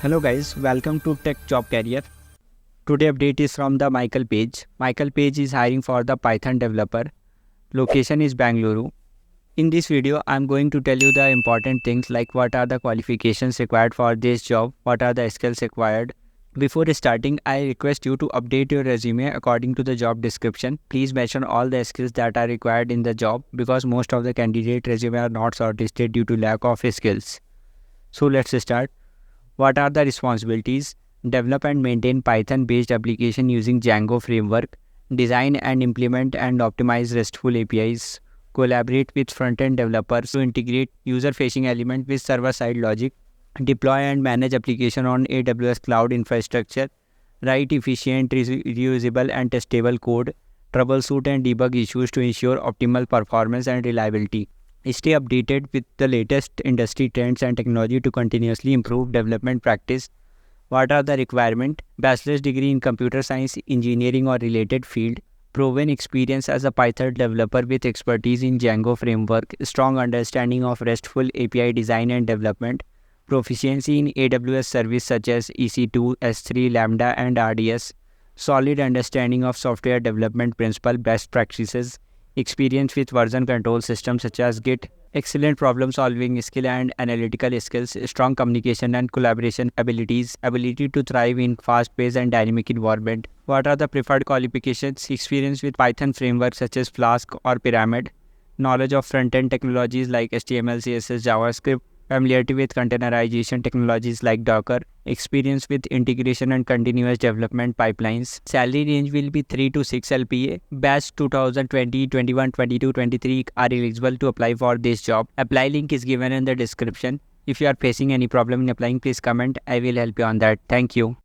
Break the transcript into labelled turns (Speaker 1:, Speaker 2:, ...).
Speaker 1: Hello guys, welcome to Tech Job Career. Today update is from the Michael page. Michael page is hiring for the Python developer. Location is Bangalore. In this video, I'm going to tell you the important things like what are the qualifications required for this job, what are the skills required. Before starting, I request you to update your resume according to the job description. Please mention all the skills that are required in the job because most of the candidate resume are not shortlisted due to lack of skills. So let's start. What are the responsibilities? Develop and maintain Python-based application using Django framework. Design and implement and optimize RESTful APIs. Collaborate with front-end developers to integrate user-facing element with server-side logic. Deploy and manage application on AWS cloud infrastructure. Write efficient, reusable and testable code. Troubleshoot and debug issues to ensure optimal performance and reliability. Stay updated with the latest industry trends and technology to continuously improve development practice. What are the requirements? Bachelor's degree in computer science, engineering or related field. Proven experience as a Python developer with expertise in Django framework. Strong understanding of RESTful API design and development. Proficiency in AWS service such as EC2, S3, Lambda and RDS. Solid understanding of software development principle best practices. Experience with version control systems such as Git, excellent problem solving skill and analytical skills, strong communication and collaboration abilities, ability to thrive in fast-paced and dynamic environment. What are the preferred qualifications? Experience with Python frameworks such as Flask or Pyramid, knowledge of front-end technologies like HTML, CSS, JavaScript, familiarity with containerization technologies like Docker, experience with integration and continuous development pipelines. Salary range will be 3 to 6 LPA. Batch 2020, 21, 22, 23 are eligible to apply for this job. Apply link is given in the description. If you are facing any problem in applying, please comment. I will help you on that. Thank you.